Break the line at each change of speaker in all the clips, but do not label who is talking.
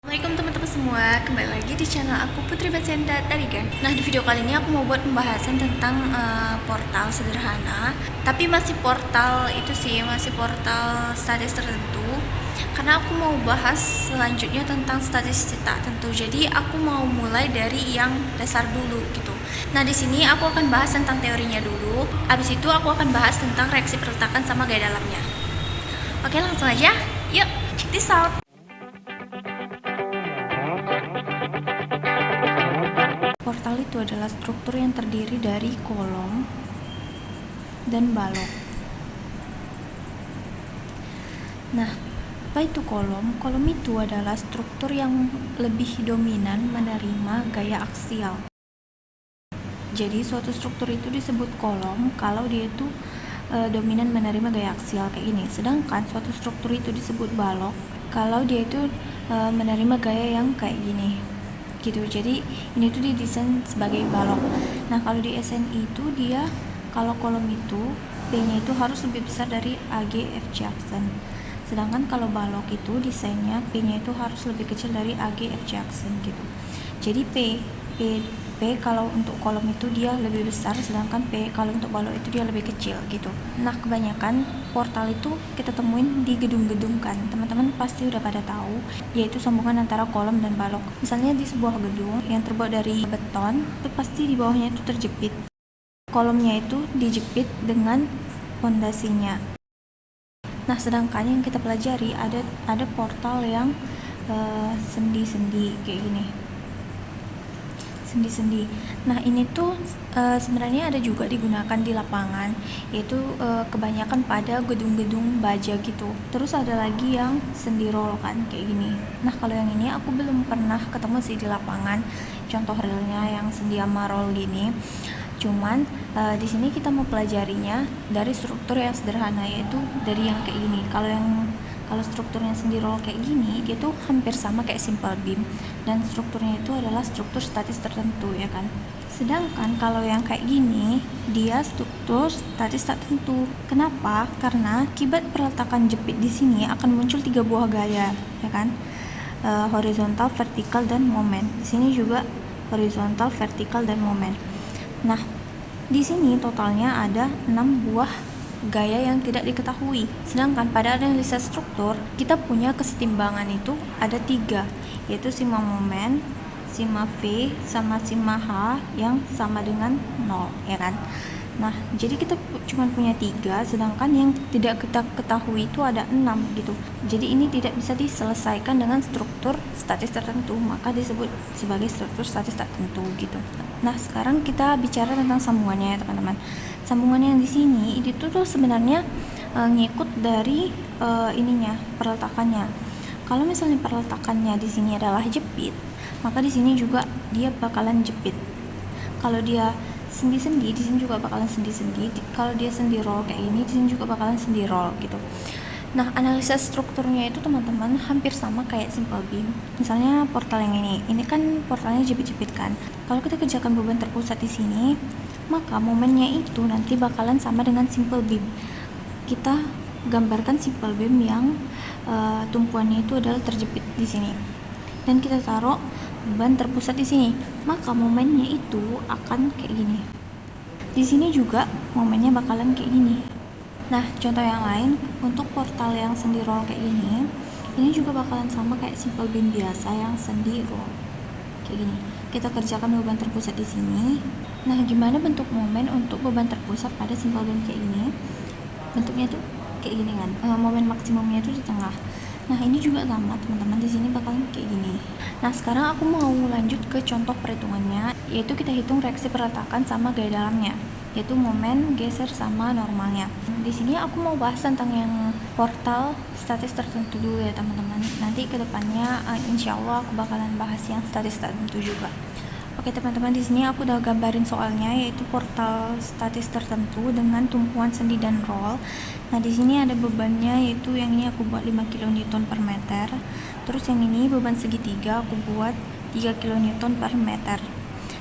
Assalamualaikum teman-teman semua, kembali lagi di channel aku Putri Basenda tadi kan. Nah, di video kali ini aku mau buat pembahasan tentang portal sederhana, tapi masih portal itu sih, masih portal statis tertentu. Karena aku mau bahas selanjutnya tentang statistik tak tentu. Jadi aku mau mulai dari yang dasar dulu gitu. Nah, di sini aku akan bahas tentang teorinya dulu. Habis itu aku akan bahas tentang reaksi perletakan sama gaya dalamnya. Oke, langsung aja. Yuk, check this out. Portal itu adalah struktur yang terdiri dari kolom dan balok. Nah, apa itu kolom? Kolom itu adalah struktur yang lebih dominan menerima gaya aksial. Jadi suatu struktur itu disebut kolom kalau dia itu dominan menerima gaya aksial kayak ini. Sedangkan suatu struktur itu disebut balok kalau dia itu menerima gaya yang kayak gini. Gitu. Jadi ini tuh didesain sebagai balok. Nah, kalau di SNI itu dia kalau kolom itu P-nya itu harus lebih besar dari AG FC aksen. Sedangkan kalau balok itu desainnya P-nya itu harus lebih kecil dari AG FC aksen gitu. Jadi P kalau untuk kolom itu dia lebih besar, sedangkan P kalau untuk balok itu dia lebih kecil gitu. Nah, kebanyakan portal itu kita temuin di gedung-gedung kan. Teman-teman pasti udah pada tahu, yaitu sambungan antara kolom dan balok. Misalnya di sebuah gedung yang terbuat dari beton, itu pasti di bawahnya itu terjepit. Kolomnya itu dijepit dengan fondasinya. Nah, sedangkan yang kita pelajari ada portal yang sendi-sendi kayak gini. Sendi-sendi. Nah, ini tuh sebenarnya ada juga digunakan di lapangan, yaitu kebanyakan pada gedung-gedung baja gitu. Terus ada lagi yang sendi roll kan kayak gini. Nah, kalau yang ini aku belum pernah ketemu sih di lapangan. Contoh realnya yang sendi sama roll gini. Cuman di sini kita mau pelajarinya dari struktur yang sederhana, yaitu dari yang kayak gini. Kalau strukturnya sendi roll kayak gini, dia tuh hampir sama kayak simple beam, dan strukturnya itu adalah struktur statis tertentu ya kan. Sedangkan kalau yang kayak gini, dia struktur statis tak tentu. Kenapa? Karena akibat peletakan jepit di sini akan muncul 3 buah gaya, ya kan? Horizontal, vertikal, dan momen. Di sini juga horizontal, vertikal, dan momen. Nah, di sini totalnya ada 6 buah gaya yang tidak diketahui. Sedangkan pada analisa struktur, kita punya kesetimbangan itu ada 3, yaitu sigma momen, sigma V, sama sigma H yang sama dengan 0, ya kan? Nah, jadi kita cuma punya 3, sedangkan yang tidak kita ketahui itu ada 6 gitu. Jadi ini tidak bisa diselesaikan dengan struktur statis tertentu, maka disebut sebagai struktur statis tak tentu gitu. Nah, sekarang kita bicara tentang sambungannya ya teman-teman. Sambungannya yang di sini itu tuh sebenarnya ngikut dari peletakannya. Kalau misalnya peletakannya di sini adalah jepit, maka di sini juga dia bakalan jepit. Kalau dia sendi-sendi, di sini juga bakalan sendi-sendi. Kalau dia sendi roll kayak ini, di sini juga bakalan sendi roll gitu. Nah, analisa strukturnya itu teman-teman hampir sama kayak simple beam. Misalnya portal yang ini kan portalnya jepit-jepit kan. Kalau kita kerjakan beban terpusat di sini, maka momennya itu nanti bakalan sama dengan simple beam. Kita gambarkan simple beam yang tumpuannya itu adalah terjepit di sini. Dan kita taruh beban terpusat di sini, maka momennya itu akan kayak gini. Di sini juga momennya bakalan kayak gini. Nah, contoh yang lain untuk portal yang sendi roll kayak gini, ini juga bakalan sama kayak simple beam biasa yang sendi roll kayak gini. Kita kerjakan beban terpusat di sini. Nah, gimana bentuk momen untuk beban terpusat pada simple beam kayak gini? Bentuknya tuh kayak gini kan. Momen maksimumnya itu di tengah. Nah, ini juga sama teman-teman, di sini bakalan kayak gini. Nah, sekarang aku mau lanjut ke contoh perhitungannya, yaitu kita hitung reaksi perletakan sama gaya dalamnya, yaitu momen, geser, sama normalnya. Di sini aku mau bahas tentang yang portal statis tertentu dulu ya teman-teman. Nanti kedepannya insya Allah aku bakalan bahas yang statis tertentu juga. Oke teman-teman, di sini aku udah gambarin soalnya, yaitu portal statis tertentu dengan tumpuan sendi dan roll. Nah, di sini ada bebannya, yaitu yang ini aku buat 5 kN per meter. Terus yang ini beban segitiga aku buat 3 kN per meter.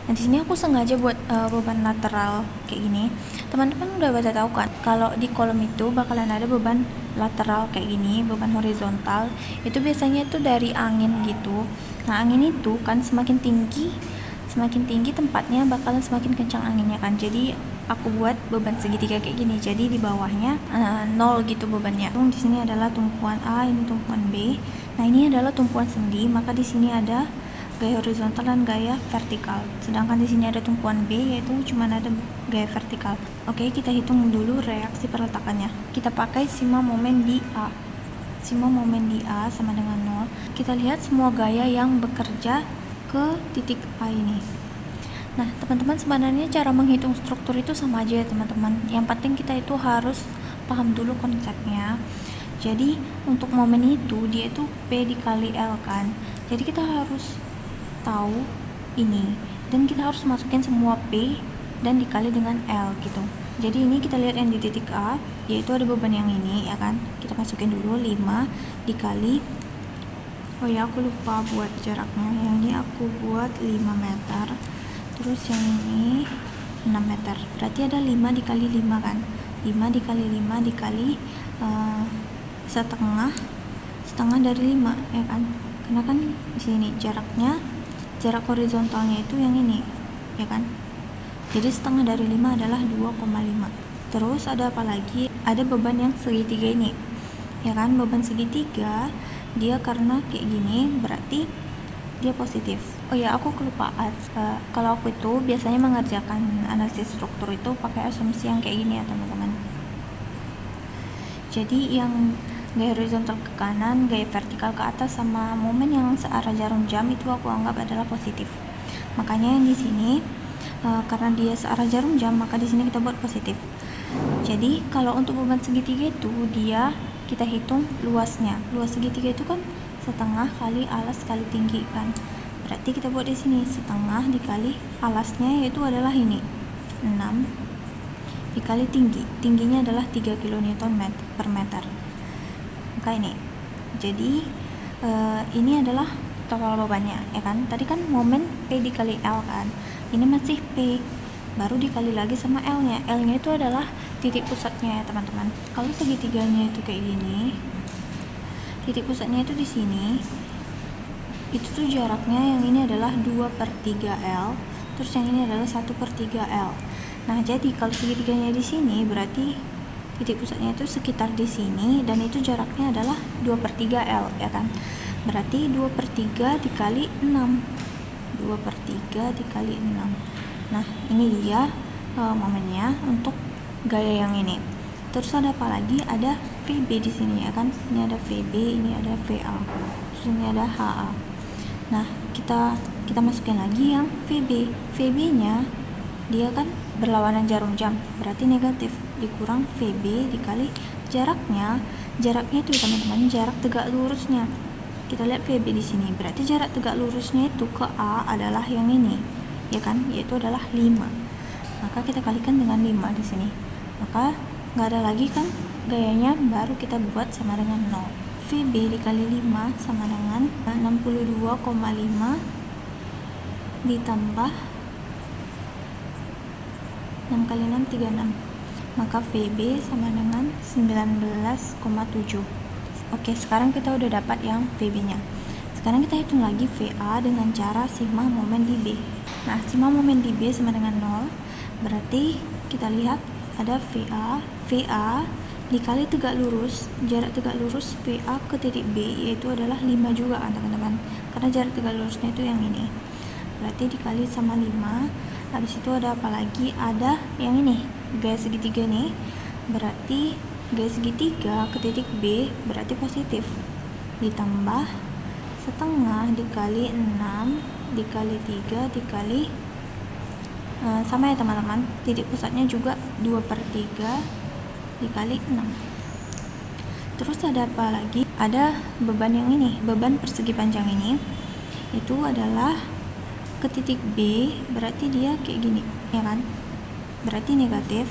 Nah, di sini aku sengaja buat beban lateral kayak gini. Teman-teman udah pada tahu kan, kalau di kolom itu bakalan ada beban lateral kayak gini, beban horizontal itu biasanya itu dari angin gitu. Nah, angin itu kan semakin tinggi tempatnya bakalan semakin kencang anginnya kan. Jadi aku buat beban segitiga kayak gini. Jadi di bawahnya 0 gitu bebannya. Di sini adalah tumpuan A, ini tumpuan B. Nah, ini adalah tumpuan sendi, maka di sini ada gaya horizontal dan gaya vertikal. Sedangkan di sini ada tumpuan B, yaitu cuma ada gaya vertikal. Oke, kita hitung dulu reaksi perletakannya. Kita pakai sima momen di A. Sima momen di A sama dengan 0. Kita lihat semua gaya yang bekerja ke titik A ini. Nah, teman-teman, sebenarnya cara menghitung struktur itu sama aja ya teman-teman. Yang penting kita itu harus paham dulu konsepnya. Jadi untuk momen itu dia itu P dikali L kan. Jadi kita harus tahu ini dan kita harus masukin semua P dan dikali dengan L gitu. Jadi ini kita lihat yang di titik A, yaitu ada beban yang ini ya kan. Kita masukin dulu 5 dikali, oh ya aku lupa buat jaraknya, yang ini aku buat 5 meter, terus yang ini 6 meter, berarti ada 5 dikali 5 kan. 5 dikali 5 dikali setengah dari 5 ya kan, karena kan di sini jarak horizontalnya itu yang ini ya kan. Jadi setengah dari 5 adalah 2,5. Terus ada apa lagi? Ada beban yang segitiga ini ya kan. Beban segitiga dia karena kayak gini berarti dia positif. Oh ya, aku kelupaan. Kalau aku itu biasanya mengerjakan analisis struktur itu pakai asumsi yang kayak gini ya teman-teman. Jadi yang gaya horizontal ke kanan, gaya vertikal ke atas, sama momen yang searah jarum jam itu aku anggap adalah positif. Makanya yang di sini karena dia searah jarum jam, maka di sini kita buat positif. Jadi kalau untuk beban segitiga itu kita hitung luasnya. Luas segitiga itu kan setengah kali alas kali tinggi kan. Berarti kita buat di sini setengah dikali alasnya, yaitu adalah ini 6 dikali tingginya adalah 3 kN per meter. Maka ini jadi ini adalah total bebannya ya kan. Tadi kan momen P dikali L kan, ini masih P baru dikali lagi sama L nya. L nya itu adalah titik pusatnya ya teman-teman. Kalau segitiganya itu kayak gini, titik pusatnya itu di sini, itu tuh jaraknya yang ini adalah 2/3 L, terus yang ini adalah 1/3 L. Nah, jadi kalau segitiganya di sini berarti titik pusatnya itu sekitar di sini, dan itu jaraknya adalah 2/3 L ya kan. Berarti 2/3 dikali 6. 2/3 dikali 6. Nah, ini dia momennya untuk gaya yang ini. Terus ada apa lagi? Ada VB di sini ya kan. Ini ada VB, ini ada VA. Terus ini ada HA. Nah, kita masukin lagi yang VB. VB-nya dia kan berlawanan jarum jam, berarti negatif, dikurang VB dikali jaraknya itu teman-teman, jarak tegak lurusnya. Kita lihat VB di sini, berarti jarak tegak lurusnya itu ke A adalah yang ini ya kan, yaitu adalah 5. Maka kita kalikan dengan 5 di sini, maka nggak ada lagi kan gayanya, baru kita buat sama dengan 0. VB dikali 5 sama dengan 62,5 ditambah 6 kali 6 36, maka VB sama dengan 19,7. Oke, sekarang kita udah dapat yang VB nya. Sekarang kita hitung lagi VA dengan cara sigma momen di B. Nah, sigma momen di B sama dengan 0, berarti kita lihat ada VA dikali tegak lurus, jarak tegak lurus VA ke titik B yaitu adalah 5 juga kan teman-teman, karena jarak tegak lurusnya itu yang ini, berarti dikali sama 5. Habis itu ada apa lagi? Ada yang ini, gaya segitiga nih, berarti gaya segitiga ke titik B berarti positif, ditambah setengah dikali 6 dikali 3 dikali sama ya teman-teman, titik pusatnya juga 2/3 dikali 6. Terus ada apa lagi? Ada beban yang ini, beban persegi panjang ini itu adalah ke titik B, berarti dia kayak gini ya kan, berarti negatif.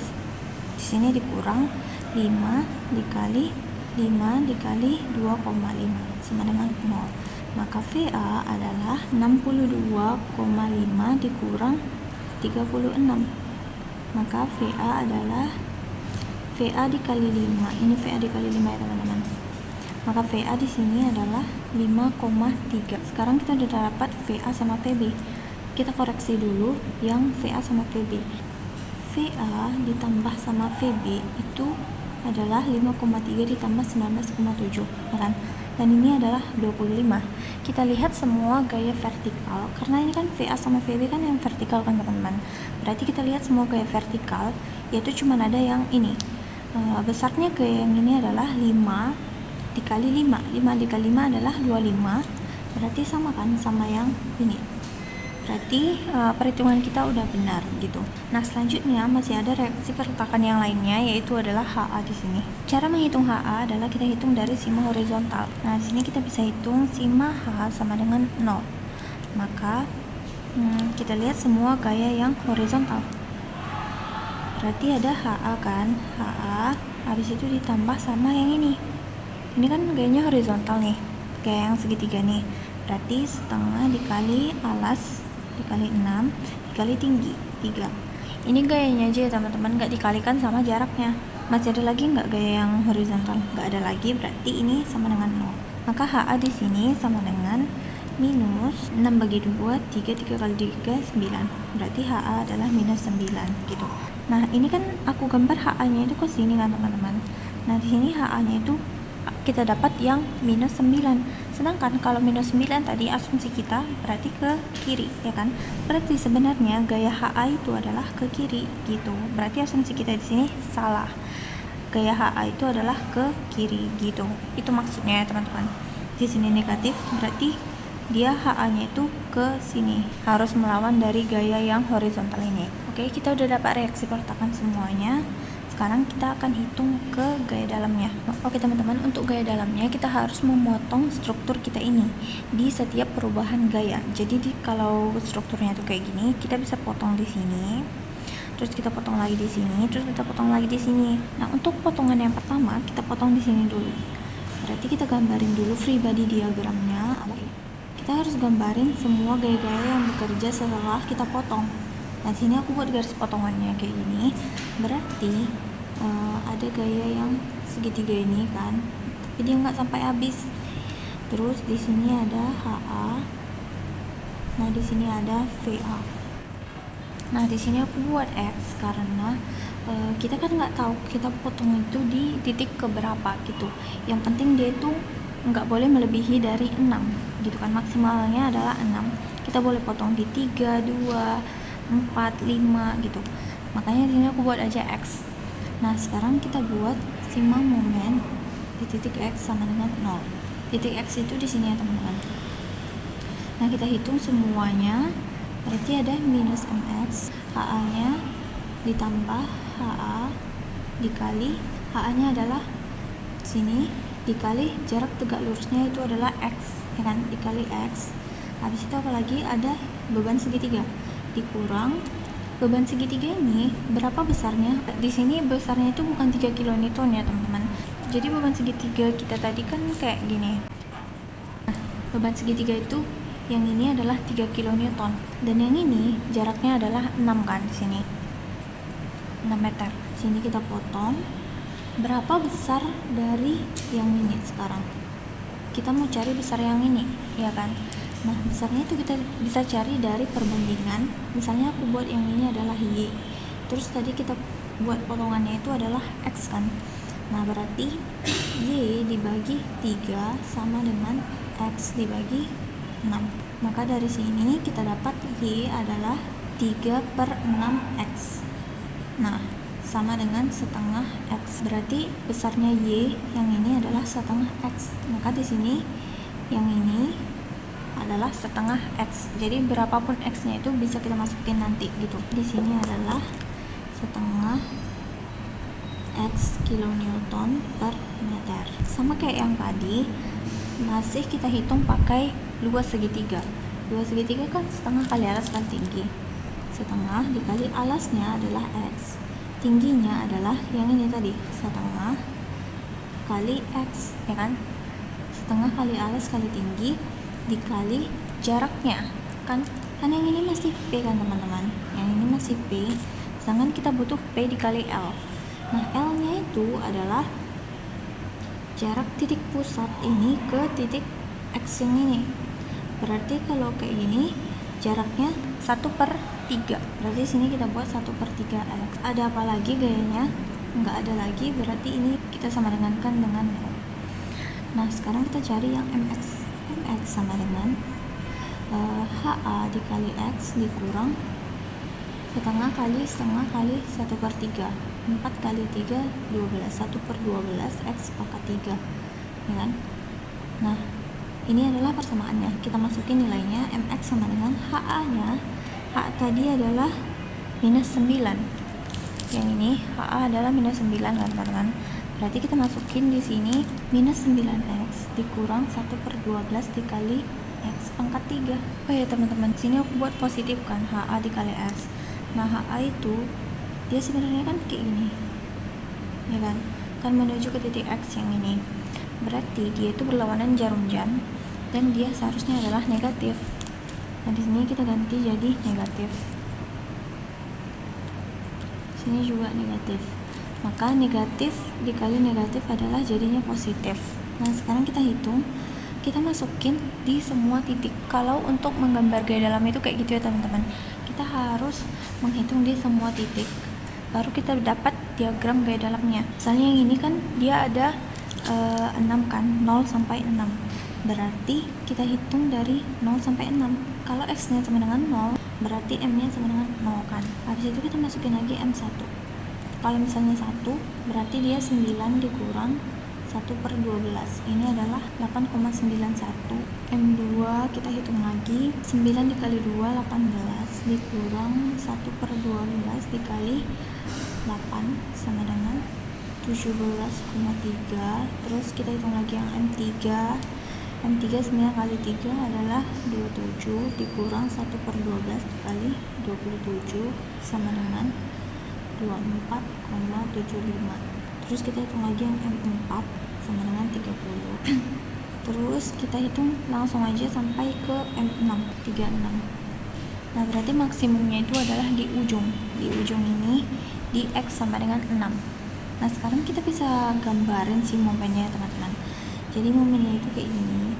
Di sini dikurang 5 dikali 5 dikali 2,5 sama dengan 0. Maka VA adalah 62,5 dikurang 36. Maka VA adalah VA dikali 5. Ini VA dikali 5 ya teman-teman. Maka VA di sini adalah 5,3. Sekarang kita sudah dapat VA sama VB. Kita koreksi dulu yang VA sama VB. VA ditambah sama VB itu adalah 5,3 ditambah 19,7, ya kan? Dan ini adalah 25. Kita lihat semua gaya vertikal, karena ini kan VA sama VB kan yang vertikal kan teman-teman. Berarti kita lihat semua gaya vertikal, yaitu cuma ada yang ini. Besarnya gaya yang ini adalah 5 dikali 5. 5 dikali 5 adalah 25. Berarti sama kan sama yang ini. Berarti perhitungan kita udah benar gitu. Nah, selanjutnya masih ada reaksi perletakan yang lainnya, yaitu adalah HA di sini. Cara menghitung HA adalah kita hitung dari sima horizontal. Nah, di sini kita bisa hitung sima H sama dengan 0. Maka kita lihat semua gaya yang horizontal. Berarti ada HA kan, HA habis itu ditambah sama yang ini. Ini kan gayanya horizontal nih, kayak yang segitiga nih. Berarti setengah dikali alas dikali 6 dikali tinggi 3. Ini gayanya aja ya teman-teman, nggak dikalikan sama jaraknya. Masih ada lagi nggak gaya yang horizontal? Nggak ada lagi, berarti ini sama dengan 0. Maka HA di sini sama dengan minus 6 bagi 2, 3 kali 3, 9. Berarti HA adalah minus 9 gitu. Nah, ini kan aku gambar HA-nya itu ke sini kan teman-teman. Nah, di sini HA-nya itu kita dapat yang minus 9. Sedangkan kalau minus 9 tadi asumsi kita berarti ke kiri, ya kan? Berarti sebenarnya gaya HA itu adalah ke kiri gitu. Berarti asumsi kita di sini salah. Gaya HA itu adalah ke kiri gitu. Itu maksudnya ya teman-teman. Di sini negatif, berarti dia HA-nya itu ke sini. Harus melawan dari gaya yang horizontal ini. Oke, kita udah dapat reaksi perletakan semuanya. Sekarang kita akan hitung ke gaya dalamnya. Oke teman-teman, untuk gaya dalamnya kita harus memotong struktur kita ini di setiap perubahan gaya. Jadi kalau strukturnya itu kayak gini, kita bisa potong di sini, terus kita potong lagi di sini, terus kita potong lagi di sini. Nah, untuk potongan yang pertama kita potong di sini dulu. Berarti kita gambarin dulu free body diagramnya. Kita harus gambarin semua gaya-gaya yang bekerja setelah kita potong. Nah, sini aku buat garis potongannya kayak gini. Berarti ada gaya yang segitiga ini kan, tapi dia nggak sampai habis. Terus di sini ada HA. Nah, di sini ada VA. Nah, di sini aku buat X karena kita kan nggak tahu kita potong itu di titik keberapa gitu. Yang penting dia itu nggak boleh melebihi dari 6 gitu kan, maksimalnya adalah 6. Kita boleh potong di 3, 2, 4, 5 gitu. Makanya di sini aku buat aja X. Nah, sekarang kita buat sima momen di titik X sama dengan 0. Titik X itu di sini ya teman-teman. Nah, kita hitung semuanya. Berarti ada minus MX, HA-nya ditambah HA dikali HA-nya adalah sini dikali jarak tegak lurusnya itu adalah X, ya kan? Dikali X. Habis itu apalagi ada beban segitiga dikurang beban segitiga ini berapa besarnya? Di sini besarnya itu bukan 3 kN ya teman-teman. Jadi beban segitiga kita tadi kan kayak gini. Nah, beban segitiga itu yang ini adalah 3 kN dan yang ini jaraknya adalah 6 kan di sini. 6 meter. Sini kita potong. Berapa besar dari yang ini sekarang? Kita mau cari besar yang ini, ya kan? Nah, besarnya itu kita bisa cari dari perbandingan. Misalnya aku buat yang ini adalah Y, terus tadi kita buat potongannya itu adalah X kan. Nah, berarti Y dibagi 3 sama dengan X dibagi 6. Maka dari sini kita dapat Y adalah 3/6X. Nah, sama dengan setengah X. Berarti besarnya Y yang ini adalah setengah X. Maka di sini yang ini adalah setengah X. Jadi berapapun X-nya itu bisa kita masukin nanti gitu. Di sini adalah setengah X kilonewton per meter. Sama kayak yang tadi, masih kita hitung pakai luas segitiga. Luas segitiga kan setengah kali alas kali tinggi. Setengah dikali alasnya adalah X. Tingginya adalah yang ini tadi, setengah kali X, ya kan? Setengah kali alas kali tinggi dikali jaraknya kan yang ini masih P kan teman-teman, yang ini masih P, sedangkan kita butuh P dikali L. Nah, L-nya itu adalah jarak titik pusat ini ke titik X yang ini. Berarti kalau kayak gini jaraknya 1/3. Berarti sini kita buat 1/3 X. Ada apa lagi gayanya? Nggak ada lagi, berarti ini kita sama dengankan dengan 0. Nah, sekarang kita cari yang MX. MX sama dengan HA dikali X dikurang setengah kali 1/3. 4 kali 3 12. 1/12 X pangkat 3, ya kan? Nah, ini adalah persamaannya. Kita masukin nilainya. MX sama dengan HA nya. HA tadi adalah -9. Yang ini HA adalah -9 kan, teman-teman. Berarti kita masukin di sini -9X dikurang 1/12 dikali X pangkat 3. Oh ya teman-teman, sini aku buat positif kan, HA dikali X. Nah, HA itu dia sebenarnya kan kayak gini, ya kan menuju ke titik X yang ini. Berarti dia itu berlawanan jarum jam dan dia seharusnya adalah negatif. Nah, di sini kita ganti jadi negatif. Sini juga negatif. Maka negatif dikali negatif adalah jadinya positif. Nah, sekarang kita hitung, kita masukin di semua titik. Kalau untuk menggambar gaya dalam itu kayak gitu ya teman-teman. Kita harus menghitung di semua titik, baru kita dapat diagram gaya dalamnya. Misalnya yang ini kan dia ada 6 kan, 0 sampai 6. Berarti kita hitung dari 0 sampai 6. Kalau X-nya sama dengan 0, berarti M-nya sama dengan 0 kan. Habis itu kita masukin lagi M1. Kalau misalnya 1, berarti dia 9 dikurang 1/12. Ini adalah 8,91. M2 kita hitung lagi, 9 dikali 2 18 dikurang 1/12 dikali 8 sama dengan 17,3. Terus kita hitung lagi yang M3. M3 9 kali 3 adalah 27 dikurang 1/12 dikali 27 sama dengan 24,75. Terus kita hitung lagi yang M4 sama dengan 30. Terus kita hitung langsung aja sampai ke M6 36. Nah, berarti maksimumnya itu adalah di ujung ini, di X sama dengan 6. Nah, sekarang kita bisa gambarin si momennya ya teman-teman. Jadi momennya itu kayak gini.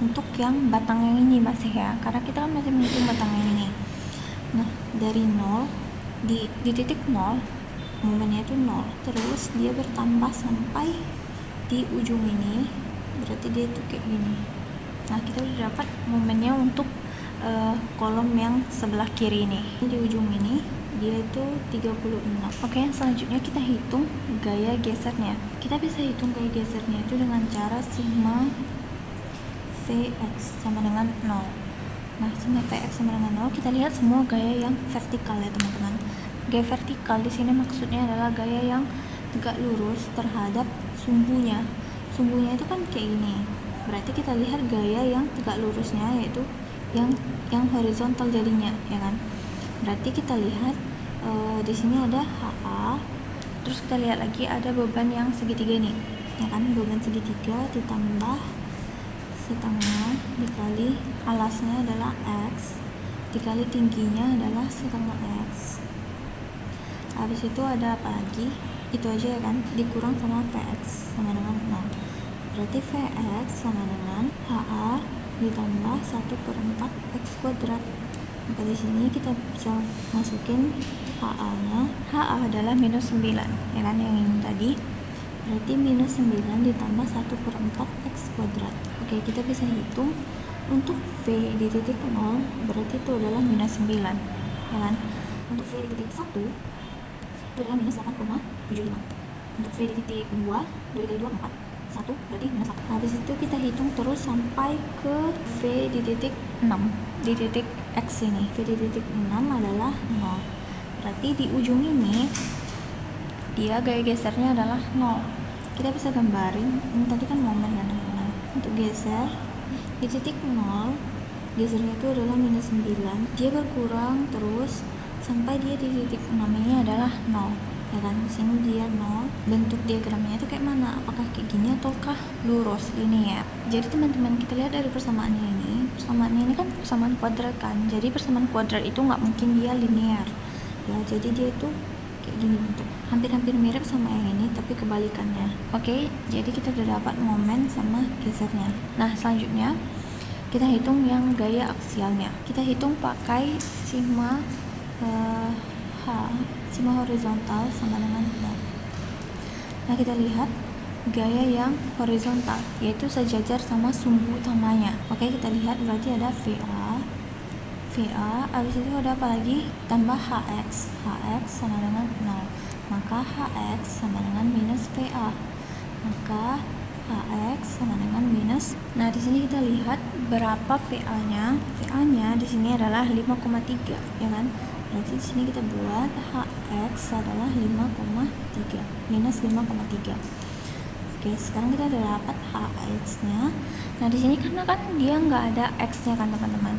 Untuk yang batang yang ini masih ya, karena kita kan masih menghitung batang yang ini. Nah, dari 0 di titik 0 momennya itu 0, terus dia bertambah sampai di ujung ini, berarti dia itu kayak gini. Nah, kita udah dapat momennya untuk kolom yang sebelah kiri ini. Di ujung ini dia itu 36. Oke, yang selanjutnya kita hitung gaya gesernya. Kita bisa hitung gaya gesernya itu dengan cara sigma Vx sama dengan 0. Nah, sigma Vx sama dengan 0, kita lihat semua gaya yang vertikal ya teman-teman. Gaya vertikal di sini maksudnya adalah gaya yang tegak lurus terhadap sumbunya. Sumbunya itu kan kayak gini. Berarti kita lihat gaya yang tegak lurusnya, yaitu yang horizontal jadinya, ya kan? Berarti kita lihat di sini ada HA. Terus kita lihat lagi ada beban yang segitiga nih, ya kan? Beban segitiga ditambah setengah dikali alasnya adalah X dikali tingginya adalah setengah X. Habis itu ada apa lagi? Itu aja ya kan, dikurang sama Vx sama dengan 0. Berarti Vx sama dengan HA ditambah 1/4 X kuadrat. Maka di sini kita bisa masukin HA-nya. HA adalah -9, ya kan, yang ini tadi. Berarti -9 ditambah 1/4 X kuadrat. Oke, kita bisa hitung untuk V di titik 0, berarti itu adalah -9, ya kan. Untuk V di titik 1 itu adalah -8,75. Untuk V di titik 2, 2 kali 2 4, 1 berarti -1. Habis itu kita hitung terus sampai ke V di titik 6, di titik X ini. V di titik 6 adalah 0. Berarti di ujung ini dia gaya gesernya adalah 0. Kita bisa gambarin, ini tadi kan momen kan teman-teman. Untuk geser di titik 0, gesernya itu adalah -9. Dia berkurang terus sampai dia di titik 6 ini adalah 0, ya kan. Sini dia 0. Bentuk diagramnya itu kayak mana? Apakah kayak gini ataukah lurus ini ya? Jadi teman-teman, kita lihat dari persamaannya ini. Persamaannya ini kan persamaan kuadrat kan. Jadi persamaan kuadrat itu nggak mungkin dia linear. Ya, jadi dia itu kayak gini bentuk. hampir-hampir mirip sama yang ini tapi kebalikannya. Oke, jadi kita udah dapat momen sama gesernya. Nah, selanjutnya kita hitung yang gaya aksialnya. Kita hitung pakai sigma sigma horizontal sama dengan 0. Nah, kita lihat gaya yang horizontal yaitu sejajar sama sumbu utamanya. Oke, kita lihat berarti ada VA, habis itu ada apa lagi? Tambah HX sama dengan 0. Maka HX sama dengan minus VA. Maka HX sama dengan minus. Nah, di sini kita lihat berapa VA-nya. VA-nya di sini adalah 5,3, ya kan? Berarti di sini kita buat HX adalah 5,3 minus 5,3. Oke, sekarang kita udah dapat HX-nya. Nah, di sini karena kan dia nggak ada X-nya kan, teman-teman.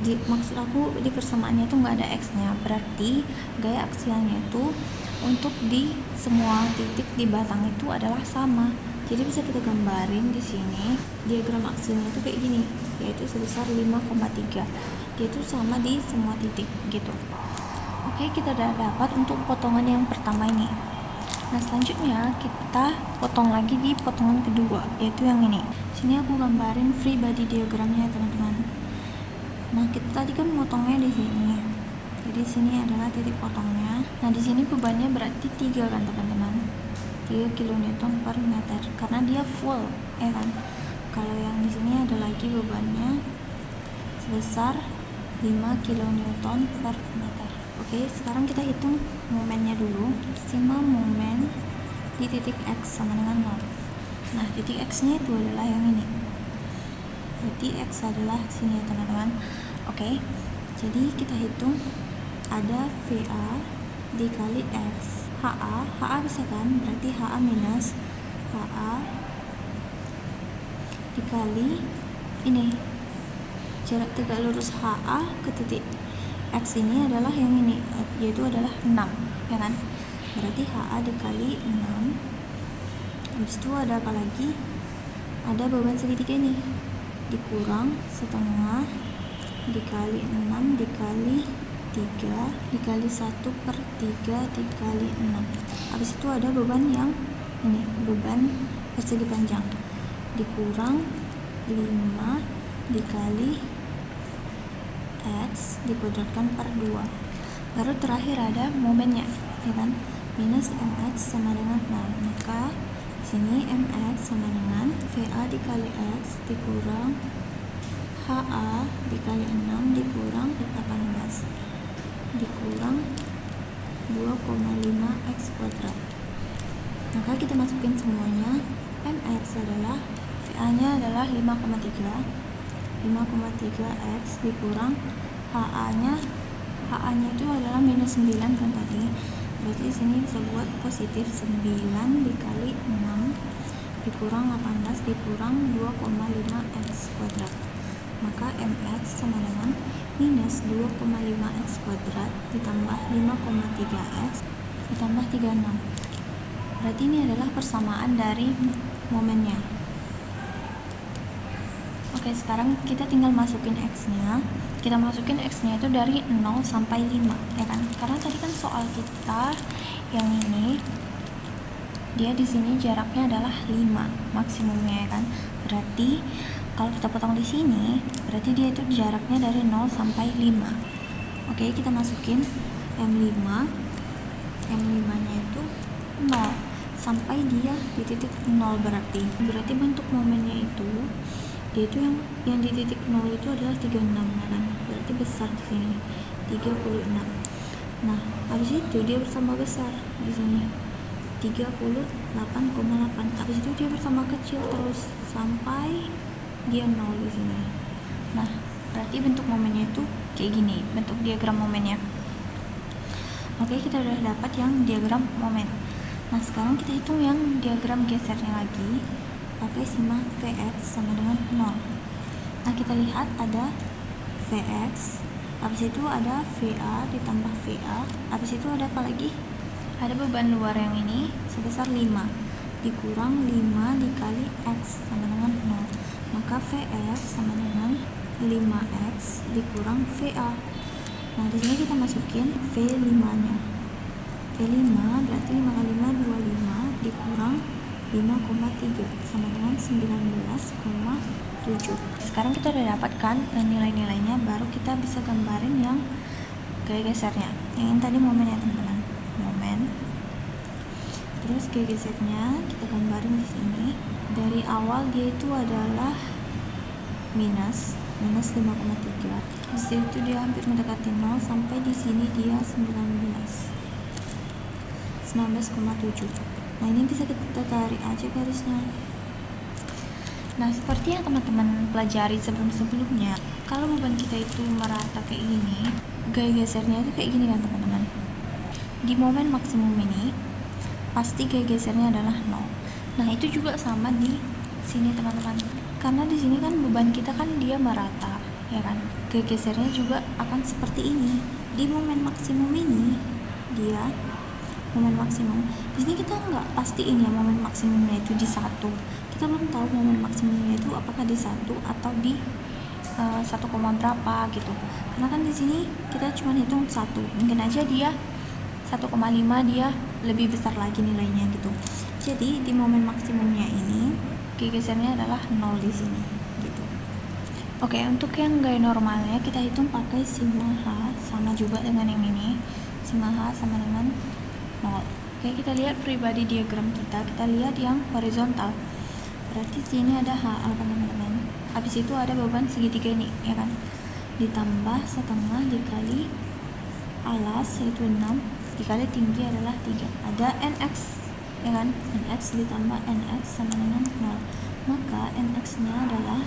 Maksud aku di persamaannya itu nggak ada X-nya, berarti gaya aksialnya itu untuk di semua titik di batang itu adalah sama. Jadi bisa kita gambarin di sini diagram aksialnya itu kayak gini, yaitu sebesar 5,3. Dia itu sama di semua titik gitu. Oke, kita udah dapat untuk potongan yang pertama ini. Nah, selanjutnya kita potong lagi di potongan kedua, yaitu yang ini. Sini aku gambarin free body diagramnya, teman-teman. Nah, kita tadi kan motongnya di sini. Jadi sini adalah titik potongnya. Nah, di sini bebannya berarti 3 kan, teman-teman. 3 kN per meter karena dia full, ya kan. Kalau yang di sini ada lagi bebannya sebesar 5 kN per meter. Oke, sekarang kita hitung momennya dulu. Sigma momen di titik X sama dengan 0. Nah, titik X-nya itu adalah yang ini. Berarti X adalah sini ya, teman-teman. Oke, jadi kita hitung ada VA dikali X. HA bisa kan? Berarti HA minus HA dikali ini. Jarak tegak lurus HA ke titik X ini adalah yang ini, yaitu adalah 6, ya kan? Berarti HA dikali 6. Habis itu ada apa lagi? Ada beban segitiga ini. Dikurang setengah dikali 6 dikali 3 dikali 1/3 dikali 6. Habis itu ada beban yang ini, beban persegi panjang, dikurang 5 dikali X dikuadratkan per 2. Baru terakhir ada momennya, ya kan? Minus MX sama dengan 0. Maka sini MX sama dengan VA dikali X dikurang HA dikali 6 dikurang 18 dikurang 2,5 X kuadrat. Maka kita masukin semuanya. MX adalah VA nya adalah 5,3 X dikurang HA nya itu adalah minus 9 kan tadi. Berarti di sini bisa buat positif 9 dikali 6 dikurang 18 dikurang 2,5 X kuadrat. Maka MX sama dengan minus 2,5 X kuadrat ditambah 5,3 X ditambah 36. Berarti ini adalah persamaan dari momennya. Oke, sekarang kita tinggal masukin X-nya. Kita masukin X-nya itu dari 0 sampai 5, ya kan? Karena tadi kan soal kita yang ini dia di sini jaraknya adalah 5 maksimumnya, ya kan? Berarti kalau kita potong di sini, berarti dia itu jaraknya dari 0 sampai 5. Oke, kita masukin M5. M5-nya itu 0 sampai dia di titik 0 berarti bentuk momennya itu dia itu yang di titik 0 itu adalah 36, ya kan? Berarti besar di sini 36. Nah, habis itu dia bersama besar di sini 38,8. Habis itu dia bersama kecil terus sampai dia 0 di sini. Nah, berarti bentuk momennya itu kayak gini, bentuk diagram momennya. Oke, kita udah dapat yang diagram momen. Nah, sekarang kita hitung yang diagram gesernya lagi pakai sigma Vx sama dengan 0. Nah, kita lihat ada Vx, habis itu ada Va ditambah Va, habis itu ada apa lagi? Ada beban luar yang ini sebesar 5 dikurang 5 dikali X sama dengan 0. Maka Vx sama dengan 5X dikurang Va. Nah, di sini kita masukin V5-nya. V5 berarti 5 kali 5 25 dikurang 5,3 sama dengan 19,7. Sekarang kita udah dapatkan nilai-nilainya, baru kita bisa gambarin yang gaya gesernya. Yang ini tadi momen ya teman-teman, momen. Terus gaya gesernya kita gambarin di sini. Dari awal dia itu adalah minus 5,3. Di situ dia hampir mendekati 0 sampai di sini dia 19,7. Nah, ini bisa kita tarik aja garisnya. Nah, seperti yang teman-teman pelajari sebelum-sebelumnya, kalau beban kita itu merata kayak gini, gaya gesernya itu kayak gini kan teman-teman. Di momen maksimum ini pasti gaya gesernya adalah 0. Nah, itu juga sama di sini teman-teman. Karena di sini kan beban kita kan dia merata, ya kan? Gaya gesernya juga akan seperti ini. Di momen maksimum ini dia momen maksimum. Di sini kita nggak pastiin ya momen maksimumnya itu di 1. Kita belum tahu momen maksimumnya itu apakah di 1 atau di 1, berapa gitu. Karena kan di sini kita cuma hitung 1. Mungkin aja dia 1,5 dia lebih besar lagi nilainya gitu. Jadi di momen maksimumnya ini gaya gesernya adalah 0 di sini gitu. Oke, untuk yang gaya normalnya kita hitung pakai sigma H sama juga dengan yang ini. Sigma H sama dengan 0. Oke, kita lihat pribadi diagram kita lihat yang horizontal. Berarti sini ada HA teman-teman. Habis itu ada beban segitiga ini, ya kan? Ditambah setengah dikali alas yaitu 6 dikali tinggi adalah 3. Ada NX, ya kan? NX ditambah NX sama dengan 0. Maka NX-nya adalah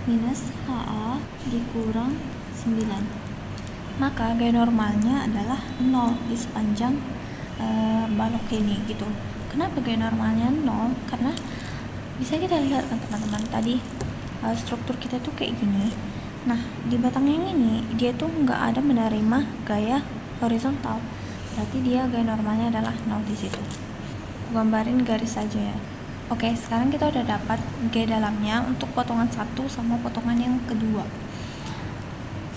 minus HA dikurang 9. Maka gaya normalnya adalah 0 di sepanjang balok ini gitu. Kenapa gaya normalnya 0? Karena bisa kita lihat kan teman-teman, tadi struktur kita tuh kayak gini. Nah, di batang yang ini dia tuh nggak ada menerima gaya horizontal, berarti dia gaya normalnya adalah 0 di situ. Gambarin garis saja ya. Oke, sekarang kita udah dapat gaya dalamnya untuk potongan 1 sama potongan yang kedua.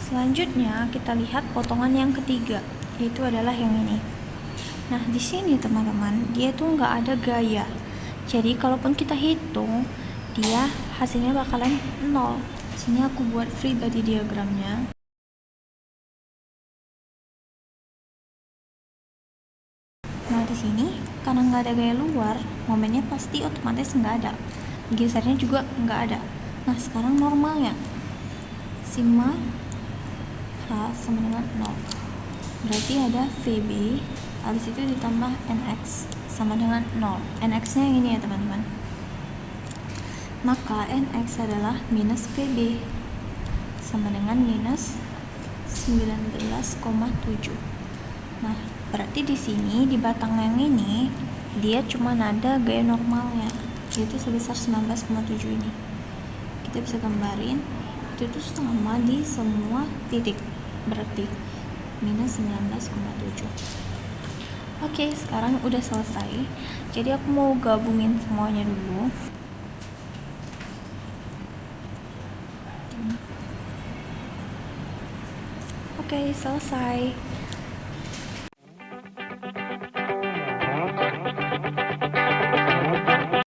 Selanjutnya kita lihat potongan yang ketiga, yaitu adalah yang ini. Nah, di sini teman-teman, dia tuh nggak ada gaya. Jadi kalaupun kita hitung, dia hasilnya bakalan 0. Sini aku buat free body diagramnya. Nah, di sini karena nggak ada gaya luar, momennya pasti otomatis nggak ada. Gesernya juga nggak ada. Nah, sekarang normalnya sigma H sama dengan 0. Berarti ada VB, habis itu ditambah NX sama dengan 0. NX nya yang ini ya teman-teman. Maka NX adalah minus VB sama dengan minus 19,7. Nah, berarti di sini di batang yang ini dia cuma ada gaya normalnya, yaitu sebesar 19,7 ini. Kita bisa gambarin itu tuh sama di semua titik, berarti minus 19,7. Oke, sekarang udah selesai. Jadi aku mau gabungin semuanya dulu. Oke, selesai.